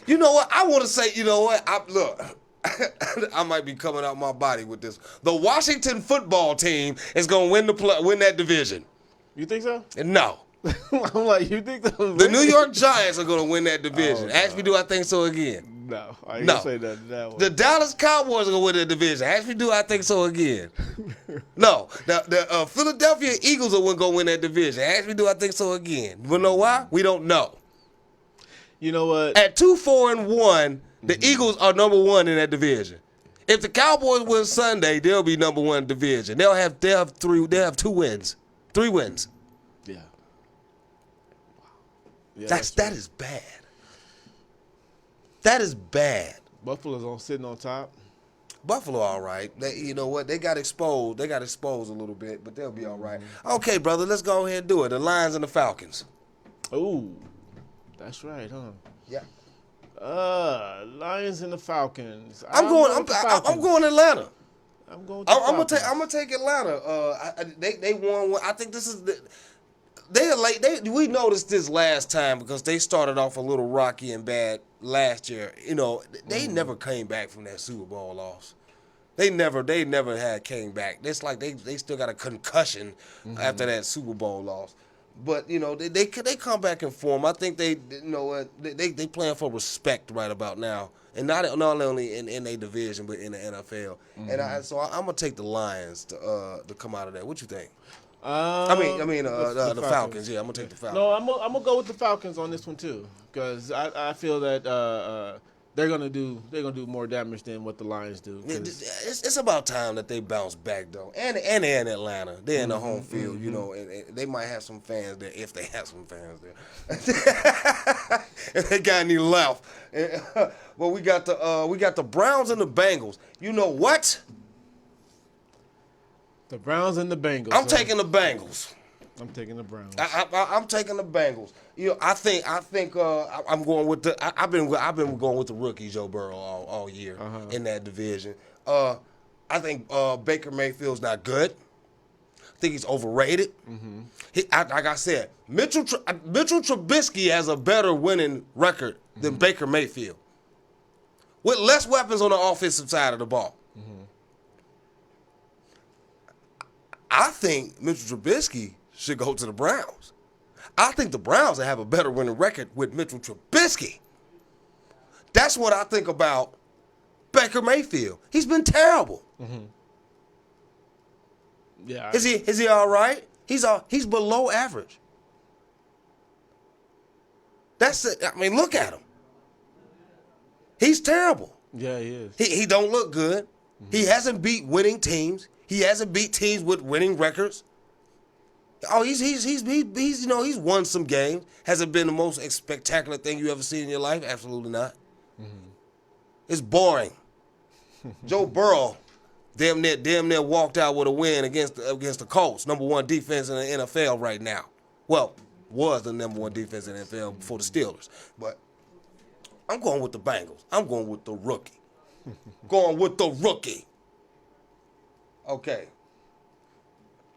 You know what? I want to say, look, I might be coming out my body with this. The Washington football team is going to win that division.
You think so?
And no.
I'm like, you think so?
The New York Giants are going to win that division.
Oh, no.
Ask me, do I think so again?
No, I ain't
No.
gonna say that one.
The Dallas Cowboys are going to win that division. Ask me, do I think so again? No. The Philadelphia Eagles are going to win that division. Ask me, do I think so again? You know why? We don't know.
You know what?
At 2-4-1, the Eagles are number 1 in that division. If the Cowboys win Sunday, they'll be number 1 in the division. They'll have 2 wins. 3 wins.
Yeah. Yeah,
That is bad. That is bad.
Buffalo's sitting on top.
Buffalo, all right. You know what? They got exposed. They got exposed a little bit, but they'll be all right. Okay, brother, let's go ahead and do it. The Lions and the Falcons.
Ooh, that's right, huh?
Yeah.
Lions and the Falcons.
I'm going Atlanta.
I'm going.
I'm gonna take Atlanta. They won. I think this is we noticed this last time because they started off a little rocky and bad last year. They never came back from that Super Bowl loss. They never came back. It's like they still got a concussion after that Super Bowl loss. But they come back in form. I think they playing for respect right about now, and not only in their division but in the NFL. And so I'm gonna take the Lions to come out of that. What you think? The Falcons. Yeah, I'm gonna take the Falcons.
No, I'm gonna go with the Falcons on this one too, because I feel that they're gonna do more damage than what the Lions do.
It's about time that they bounce back though, and they're in Atlanta. They're in the home field, and they might have some fans there if they have some fans there. If they got any left. Well, we got the Browns and the Bengals. You know what?
The Browns and the Bengals.
I'm taking the Bengals.
I'm taking the Browns.
I'm taking the Bengals. I think I'm going with I've been going with the rookie Joe Burrow all year in that division. I think Baker Mayfield's not good. I think he's overrated. Like I said, Mitchell Trubisky has a better winning record than Baker Mayfield, with less weapons on the offensive side of the ball. I think Mitchell Trubisky should go to the Browns. I think the Browns have a better winning record with Mitchell Trubisky. That's what I think about Baker Mayfield. He's been terrible.
Yeah.
Is he all right? He's below average. That's it. I mean, look at him. He's terrible.
Yeah, he is.
He don't look good. He hasn't beat winning teams. He hasn't beat teams with winning records. Oh, he's won some games. Has it been the most spectacular thing you ever seen in your life? Absolutely not. It's boring. Joe Burrow damn near walked out with a win against the Colts, number one defense in the NFL right now. Well, was the number one defense in the NFL before the Steelers. But I'm going with the Bengals. I'm going with the rookie. Going with the rookie. Okay.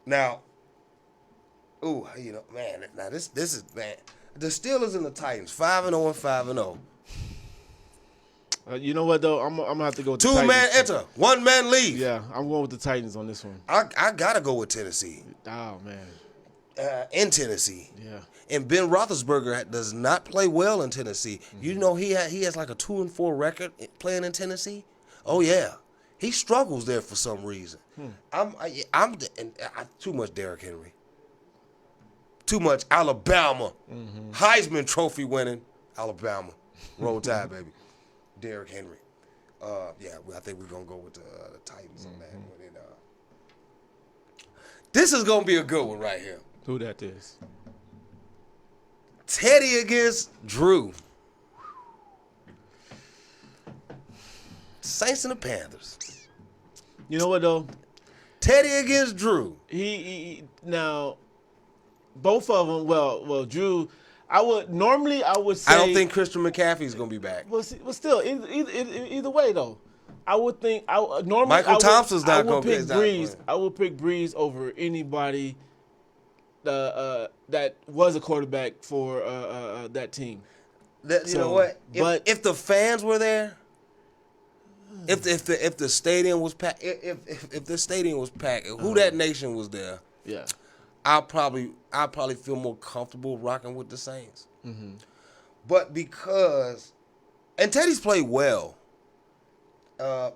Now, man, now this is, man, the Steelers and the Titans, 5-0 and 5-0.
You know what, though? I'm going to have to go with the
Two
Titans.
man enter, one man leave.
Yeah, I'm going with the Titans on this one.
I got to go with Tennessee.
Oh, man.
In Tennessee.
Yeah.
And Ben Roethlisberger does not play well in Tennessee. You know he has like a 2-4 record playing in Tennessee. Oh yeah, he struggles there for some reason. Too much Derrick Henry. Too much Alabama. Heisman Trophy winning Alabama. Roll Tide, baby. Derrick Henry. I think we're gonna go with the Titans on that one. And, this is gonna be a good one right here.
Who that is?
Teddy against Drew. Saints and the Panthers.
You know what, though?
Teddy against Drew.
He now, both of them. Well, Drew. I would say.
I don't think Christian McCaffrey's gonna be back.
Well, still, either way though, I would think. Normally,
Michael Thompson's not gonna
pick
be.
Breeze. I would pick Breeze over anybody that was a quarterback for that team.
You know what? If the fans were there, if the stadium was packed, if the stadium was packed, who that nation was there,
yeah,
I'll probably feel more comfortable rocking with the Saints. But and Teddy's played well. I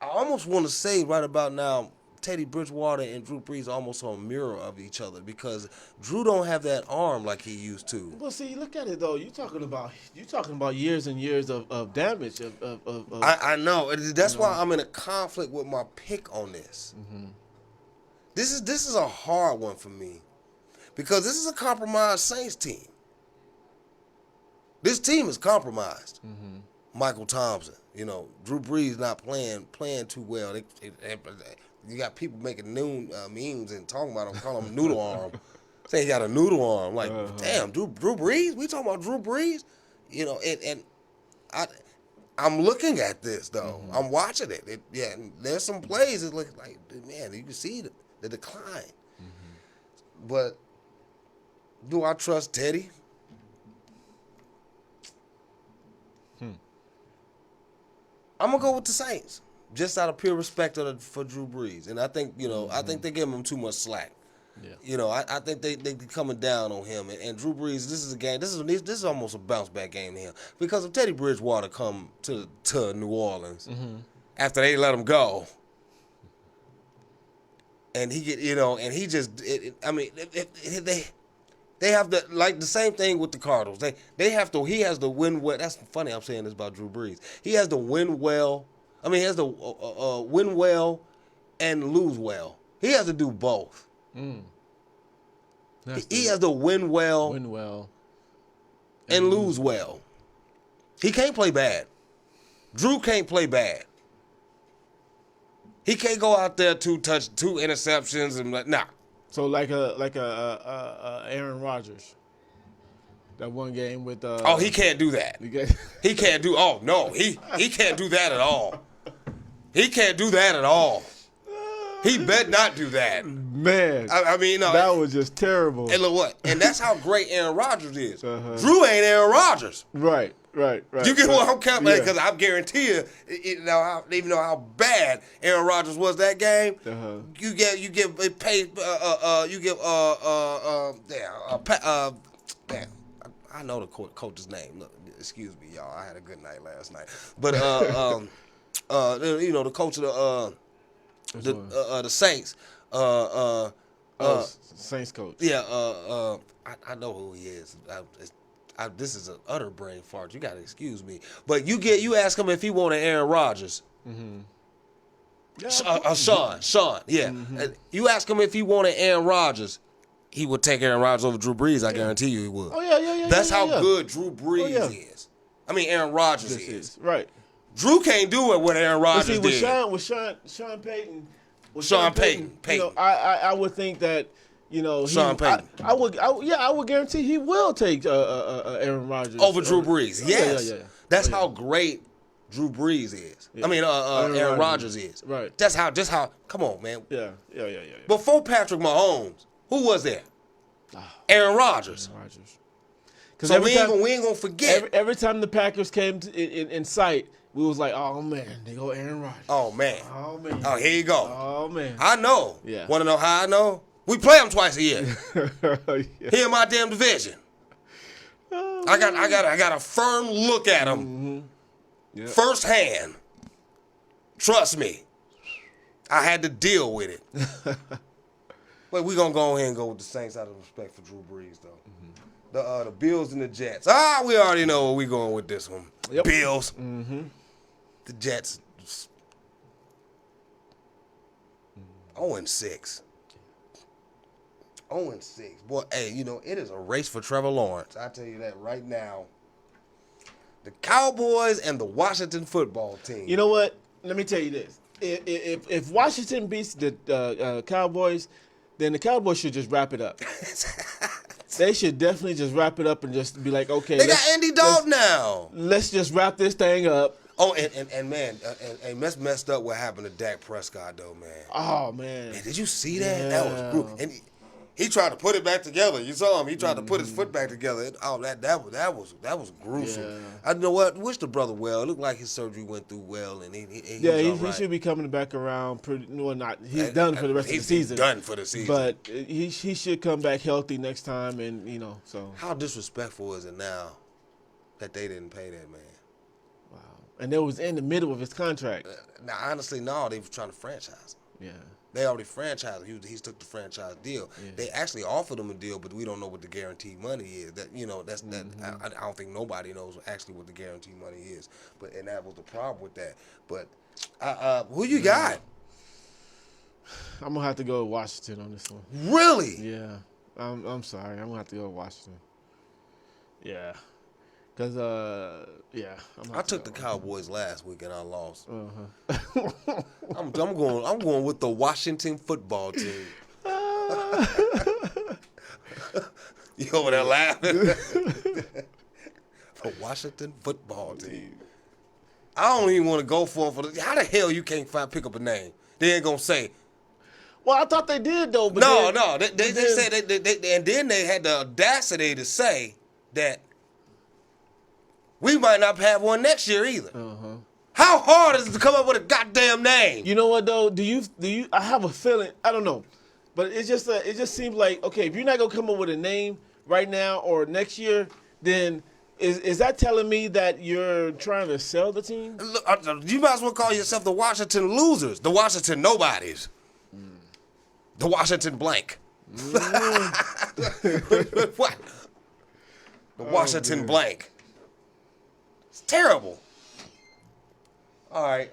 almost want to say right about now, Teddy Bridgewater and Drew Brees are almost on a mirror of each other because Drew don't have that arm like he used to.
Well, see, look at it though. You're talking about years and years of damage.
I know. That's why I'm in a conflict with my pick on this. This is a hard one for me because this is a compromised Saints team. This team is compromised. Michael Thompson, Drew Brees not playing too well. You got people making memes and talking about him, calling him noodle arm, saying he got a noodle arm. Like, damn, Drew Brees? We talking about Drew Brees? I'm looking at this though. I'm watching it. And there's some plays that look like, man, you can see the decline. But do I trust Teddy? I'm gonna go with the Saints, just out of pure respect for Drew Brees, and I think I think they give him too much slack. Yeah. I think they coming down on him, and Drew Brees. This is a game. This is almost a bounce back game to him because if Teddy Bridgewater come to New Orleans after they let him go, and he get and he just they have to, like the same thing with the Cardinals. They have to. He has to win well. That's funny. I'm saying this about Drew Brees. He has to win well. He has to win well and lose well. He has to do both. He has to win well, and lose well. He can't play bad. Drew can't play bad. He can't go out there two interceptions and nah.
So like a Aaron Rodgers, that one game with
he can't do that. He can't do. Oh no, he can't do that at all. He can't do that at all. He bet not do that.
Man,
that
was just terrible.
And look what, and that's how great Aaron Rodgers is. Drew ain't Aaron Rodgers.
Right.
You get what I'm coming at? Because I guarantee you, even though how bad Aaron Rodgers was that game, you give pay. Damn. I know the coach's name. Look, excuse me, y'all. I had a good night last night, but the coach of the Saints.
Saints coach.
Yeah, I know who he is. This is an utter brain fart. You gotta excuse me. But you ask him if he wanted Aaron Rodgers.
Mm-hmm.
Sean, yeah.
Mm-hmm.
You ask him if he wanted Aaron Rodgers, he would take Aaron Rodgers over Drew Brees. I guarantee you he would.
Oh yeah.
That's how good Drew Brees is. I mean, Aaron Rodgers is.
Right.
Drew can't do it what Aaron Rodgers did.
With Sean Payton.
Sean Payton.
You know, I would think that.
Sean Payton.
I would guarantee he will take Aaron Rodgers
over Drew Brees. Yes.
Yeah.
That's how great Drew Brees is.
Yeah.
I mean, Aaron Rodgers is.
Right.
That's how. Come on, man.
Yeah.
Before Patrick Mahomes, who was there? Aaron Rodgers. So we ain't gonna forget.
Every time the Packers came in sight, we was like, oh man, they go Aaron Rodgers.
Oh man. Oh, here you go.
Oh man.
I know.
Yeah.
Want to know how I know? We play them twice a year.
Yeah.
Here in my damn division.
Oh,
I got a firm look at them.
Mm-hmm. Yep.
Firsthand. Trust me. I had to deal with it. But we're going to go ahead and go with the Saints out of respect for Drew Brees, though. Mm-hmm. The Bills and the Jets. We already know where we're going with this one.
Yep.
Bills.
Mm-hmm.
The Jets. 0-6. 0-6. Boy, hey, it is a race for Trevor Lawrence. I tell you that right now. The Cowboys and the Washington football team.
You know what? Let me tell you this. If Washington beats the Cowboys, then the Cowboys should just wrap it up. They should definitely just wrap it up and just be like, okay.
They got Andy Dalton now.
Let's just wrap this thing up.
Oh, and man, messed up what happened to Dak Prescott, though, man.
Oh, man.
Did you see that?
Yeah.
That was brutal. And he tried to put it back together. You saw him. He tried to put his foot back together. That was gruesome.
Yeah.
I know what. Wish the brother well. It looked like his surgery went through well, and he
he should be coming back around. He's done for the rest of the season.
He's done for the season.
But he should come back healthy next time, and so.
How disrespectful is it now that they didn't pay that man?
Wow. And it was in the middle of his contract.
Now, honestly, no, they were trying to franchise him.
Yeah.
They already franchised him. He took the franchise deal. Yeah. They actually offered him a deal, but we don't know what the guaranteed money is. I don't think nobody knows actually what the guaranteed money is. And that was the problem with that. But who you got?
I'm gonna have to go with Washington on this one.
Really?
Yeah. I'm sorry. I'm gonna have to go with Washington. Yeah. Because,
I took the Cowboys last week and I lost.
Uh-huh.
I'm going with the Washington football team. You over there laughing? The Washington football team. I don't even want to go for how the hell you can't pick up a name? They ain't gonna say.
Well, I thought they did though. But
No. They said they and then they had the audacity to say that. We might not have one next year either.
Uh-huh.
How hard is it to come up with a goddamn name?
You know what though? Do you? I have a feeling. I don't know, but it just seems like okay. If you're not gonna come up with a name right now or next year, then is that telling me that you're trying to sell the team?
Look, you might as well call yourself the Washington Losers, the Washington Nobodies, the Washington Blank. What? The Washington Blank. It's terrible. All right,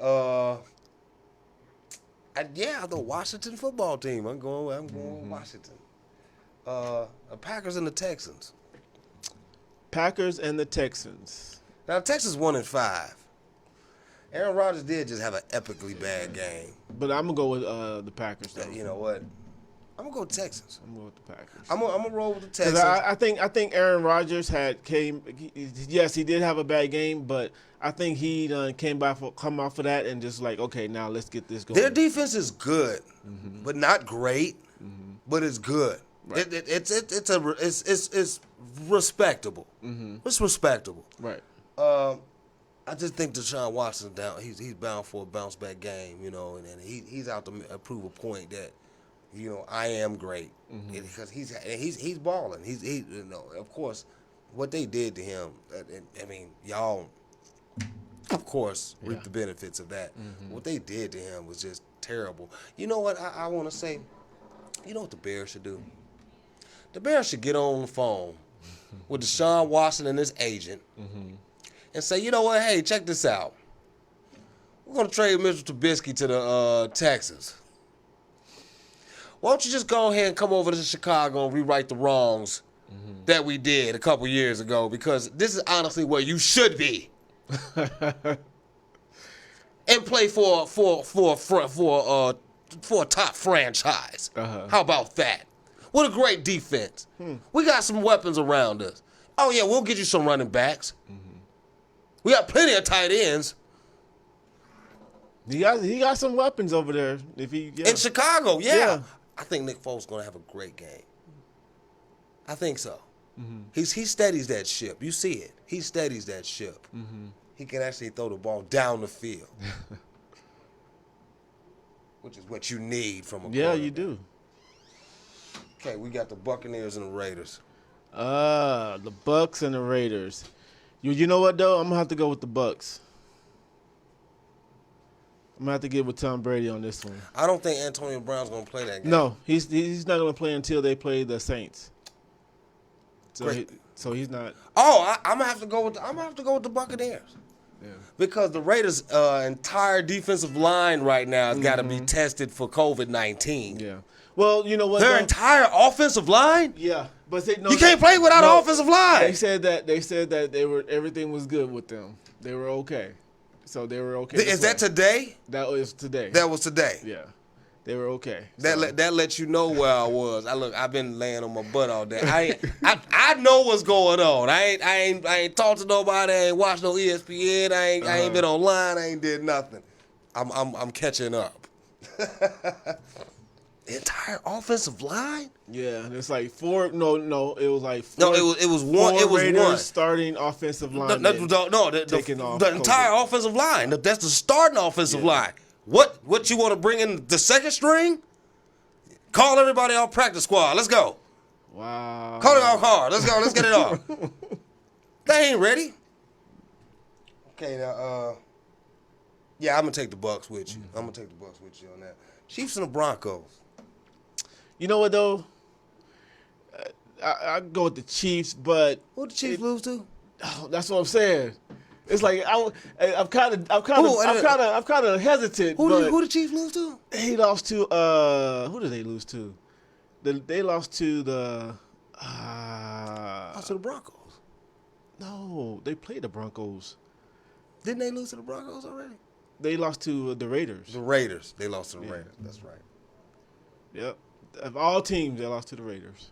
the Washington football team. I'm going with Washington. The Packers and the Texans.
Packers and the Texans.
Now Texas 1-5. Aaron Rodgers did just have an epically bad game.
But I'm gonna go with the Packers. Though.
You know what? I'm gonna go with Texans.
I'm going with the Packers.
I'm gonna roll with the Texans.
I think Aaron Rodgers yes, he did have a bad game, but I think he come off of that and just like, okay, now let's get this going.
Their defense is good, but not great, but it's good. Right. It's respectable. It's respectable.
Right.
I just think Deshaun Watson he's bound for a bounce back game, and he's out to prove a point that. I am great because he's balling. Of course, what they did to him. I mean, y'all. of course, reap the benefits of that. What they did to him was just terrible. You know what I want to say? You know what the Bears should do? The Bears should get on the phone with Deshaun Watson and his agent and say, you know what, hey, check this out. We're going to trade Mitchell Trubisky to the Texans. Why don't you just go ahead and come over to Chicago and rewrite the wrongs that we did a couple years ago, because this is honestly where you should be. And play for a top franchise. How about that? What a great defense. We got some weapons around us. Oh, yeah, we'll get you some running backs. We got plenty of tight ends.
He got some weapons over there.
In Chicago, yeah. I think Nick Foles is going to have a great game. I think so. He steadies that ship. You see it. He steadies that ship. He can actually throw the ball down the field, which is what you need from a quarterback.
Yeah, you do.
Okay, we got the Buccaneers and the Raiders.
The Bucks and the Raiders. You know what, though? I'm going to have to go with the Bucks. I'm going to have to get with Tom Brady on this one.
I don't think Antonio Brown's going to play that game.
No, he's not going to play until they play the Saints. So he's not.
Oh, I'm gonna have to go with the Buccaneers. Yeah. Because the Raiders' entire defensive line right now has got to be tested for COVID-19.
Yeah. Well, you know what?
Their entire offensive line.
Yeah, but
you can't play without an offensive line.
They said that everything was good with them. They were okay. So they were okay.
Is that today?
That was today.
That was today.
Yeah. They were okay.
That lets you know where I was. I've been laying on my butt all day. I know what's going on. I ain't talked to nobody. I ain't watched no ESPN. I ain't been online. I ain't did nothing. I'm catching up. The entire offensive line?
Yeah, it's like four. No, it was like four.
No, it was one. It was
Raiders
one
starting offensive line.
The entire offensive line. That's the starting offensive line. What you want to bring in the second string? Call everybody off practice squad. Let's go.
Wow.
Call it off hard. Let's go. Let's get it off. They ain't ready. Okay, now, yeah, I'm gonna take the Bucks with you. I'm gonna take the Bucks with you on that. Chiefs and the Broncos.
You know what though? I go with the Chiefs, but
who the Chiefs lose to?
Oh, that's what I'm saying. It's like I'm kind of hesitant.
Who the Chiefs lose to?
He lost to who did they lose to? They lost to the
lost to the Broncos.
No, they played the Broncos.
Didn't they lose to the Broncos already?
They lost to the Raiders.
The Raiders. They lost to the Raiders. That's right.
Yep. Of all teams, they lost to the Raiders.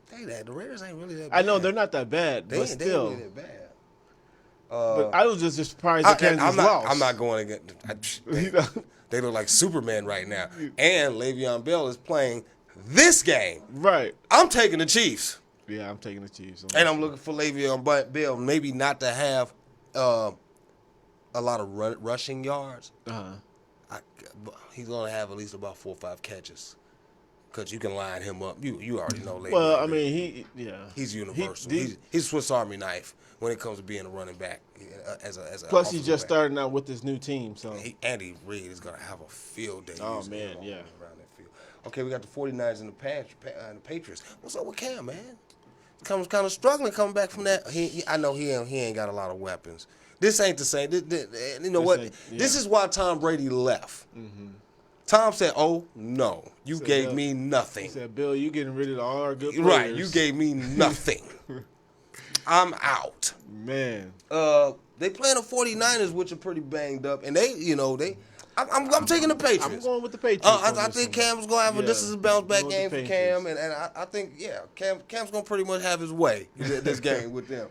The Raiders ain't really that bad.
I know they're not that bad, but still.
They ain't really that bad.
But I was just surprised that Kansas lost.
I'm not going against. They look like Superman right now. And Le'Veon Bell is playing this game.
Right.
I'm taking the Chiefs.
Yeah, I'm taking the Chiefs.
And I'm looking for Le'Veon Bell maybe not to have a lot of rushing yards. He's going to have at least about 4 or 5 catches. Because you can line him up. You already know Le'Veon.
Well, I mean,
he's universal. He's Swiss Army knife when it comes to being a running back. As a
Plus, he's just starting out with his new team. So
Andy Reid is going to have a field day.
Oh, man, yeah.
Around that field. Okay, we got the 49ers and the Patriots. What's up with Cam, man? Kind of struggling coming back from that. I know he ain't got a lot of weapons. This ain't the same. You know what? This is why Tom Brady left. Mm-hmm. Tom said, "Oh no, you gave me nothing."
He said, "Bill, you getting rid of all our good players."
Right, you gave me nothing. I'm out.
Man.
They playing the 49ers, which are pretty banged up, and I'm taking the Patriots.
I'm going with the Patriots.
I think Cam's going to have this is a bounce back game for Cam, and I think Cam's going to pretty much have his way this game with them.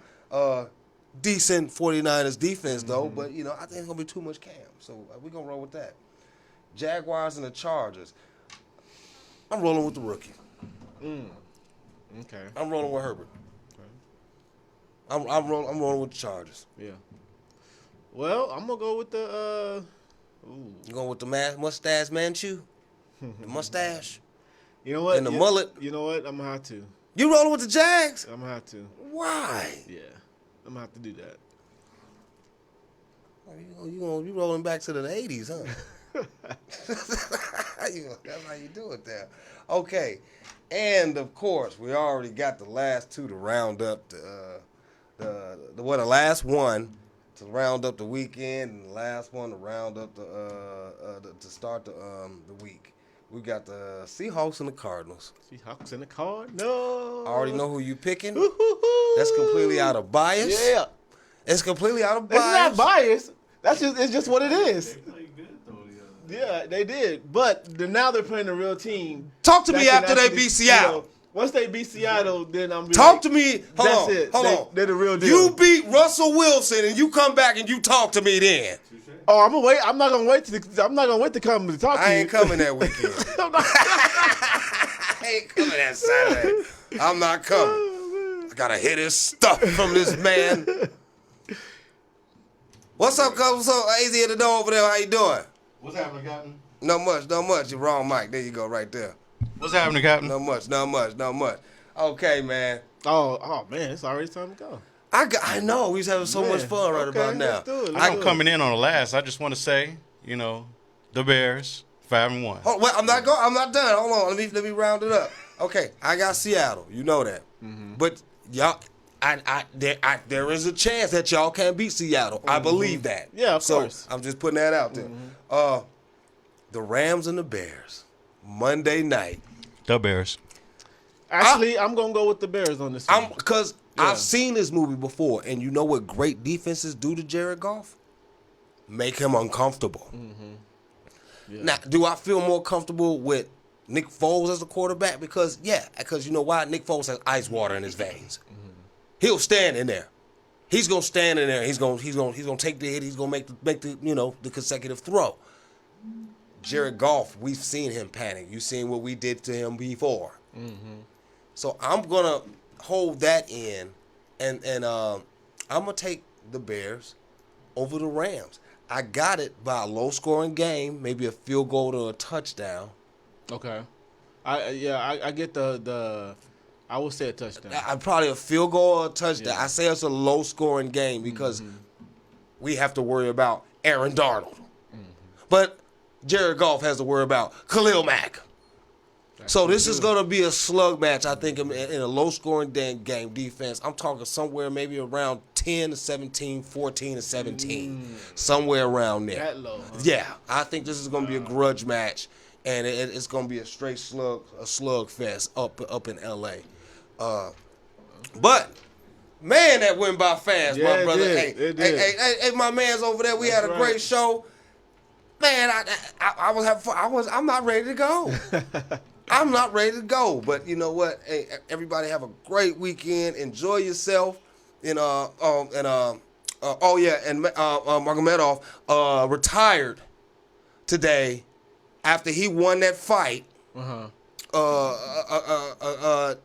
Decent 49ers defense though, but I think it's going to be too much Cam, so we're going to roll with that. Jaguars and the Chargers. I'm rolling with the rookie.
Okay.
I'm rolling with Herbert. Okay. I'm rolling with the Chargers.
Yeah. Well, I'm gonna go with the.
You going with the mustache Manchu? The mustache.
You know what?
And the mullet.
You know what? I'm gonna have to.
You rolling with the Jags?
I'm gonna have to.
Why?
Yeah, I'm gonna have to do that.
You rolling back to the 80s, huh? That's how you do it there. Okay. And, of course, we already got the last two to round up the last one to round up the weekend and the last one to round up to start the week. We got the Seahawks and the Cardinals.
Seahawks and the Cardinals.
I already know who you picking. That's completely out of bias.
Yeah.
It's completely out of bias.
It's not bias. It's just what it is. They played good though. Yeah, they did. But now they're playing a real team.
Talk to me after they beat Seattle.
Once they beat Seattle, then I'm
talk to me.
Hold on. They're the real deal.
You beat Russell Wilson and you come back and you talk to me then.
Oh, I'm gonna wait. I'm not gonna wait to come to talk to you.
I ain't coming that weekend. I ain't coming that Saturday. I'm not coming. I gotta hear this stuff from this man. What's up, cuz? What's up? Easy at the door over there. How you doing?
What's happening, Captain?
Not much. You're wrong, Mike. There you go, right there.
What's happening, Captain?
Not much. Okay, man.
Oh man, it's already time to go.
I know. We was having so much fun right about now.
Let's do it.
I'm coming in on the last. I just want to say, the Bears 5-1.
Well, I'm not done. Hold on. Let me round it up. Okay, I got Seattle. You know that. Mm-hmm. But y'all, there is a chance that y'all can beat Seattle. Mm-hmm. I believe that.
Yeah, of course.
I'm just putting that out there. Mm-hmm. The Rams and the Bears, Monday night.
The Bears.
Actually, I'm gonna go with the Bears on this one.
Because I've seen this movie before, and you know what great defenses do to Jared Goff? Make him uncomfortable. Mm-hmm. Yeah. Now, do I feel more comfortable with Nick Foles as a quarterback? Because you know why? Nick Foles has ice water in his veins. Mm-hmm. He'll stand in there. He's gonna stand in there. He's gonna take the hit. He's gonna make the consecutive throw. Jared Goff, we've seen him panic. You've seen what we did to him before. Mm-hmm. So I'm gonna hold that in, and I'm gonna take the Bears over the Rams. I got it by a low-scoring game, maybe a field goal to a touchdown.
Okay, I get the I would say a touchdown.
Probably a field goal or a touchdown. Yeah. I say it's a low-scoring game because we have to worry about Aaron Darnold, but Jared Goff has to worry about Khalil Mack. So this is going to be a slug match, I think, in a low-scoring game defense. I'm talking somewhere maybe around 10 to 17, 14 to 17, somewhere around there.
That low, huh?
Yeah, I think this is going to be a grudge match, and it's going to be a straight slug fest up in L.A. But man, that went by fast, my brother.
It did.
Hey, my man's over there. We had a great show. Man, I was having fun. I'm not ready to go. I'm not ready to go, but you know what? Hey, everybody have a great weekend. Enjoy yourself. Magomedov retired today after he won that fight.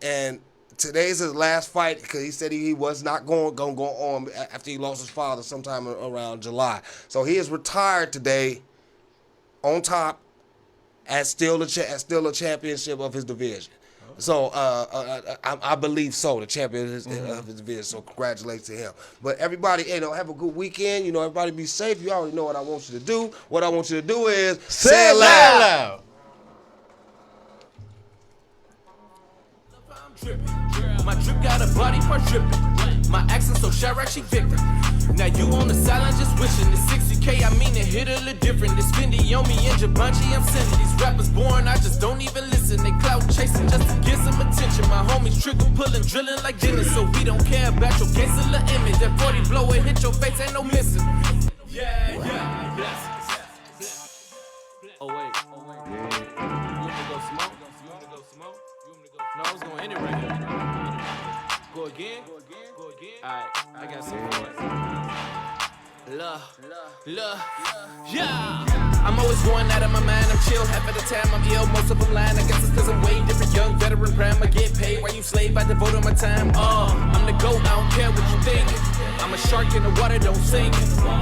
And today's his last fight because he said he was not going to go on after he lost his father sometime around July. So he is retired today on top. As still a championship of his division. So I believe so, the champion of his division. So congratulations to him. But everybody, have a good weekend. Everybody be safe. You already know what I want you to do. What I want you to do is say it loud.
My drip got a body part dripping. My accent so Chirac, she Victor. Now you on the sideline just wishing. The 60K, I mean it hit a little different. This Fendi on me and Jabanchi, I'm sending. These rappers boring, I just don't even listen. They clout chasing just to get some attention. My homies trigger pulling, drilling like Dennis. So we don't care about your gangster image. That 40 blow it, hit your face, ain't no missing. Yeah. Oh wait. You want me to go smoke? No, I was going in it right here. Go again? Alright, I got some more. Love, yeah. I'm always going out of my mind. I'm chill half of the time. I'm ill, most of them lying. I guess it's cause I'm way different. Young veteran prime. I get paid while you slave. I devote my time. I'm the GOAT. I don't care what you think. I'm a shark in the water, don't sink.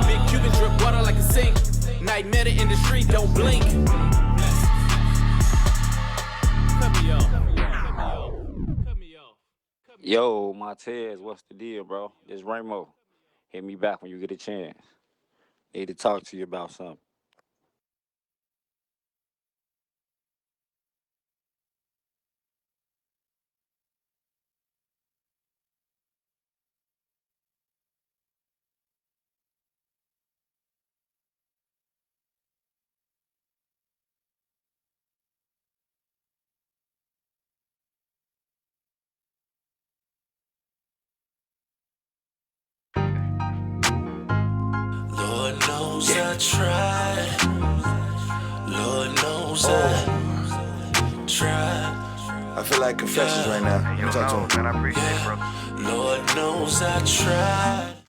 Big Cuban drip water like a sink. Night meta in the street, don't blink. Cut me off.
Yo, Montez, what's the deal, bro? It's Ramo. Hit me back when you get a chance. Need to talk to you about something.
Lord knows I tried. Lord knows I tried.
I feel like confessions right now. You talk to him.
Lord knows I tried.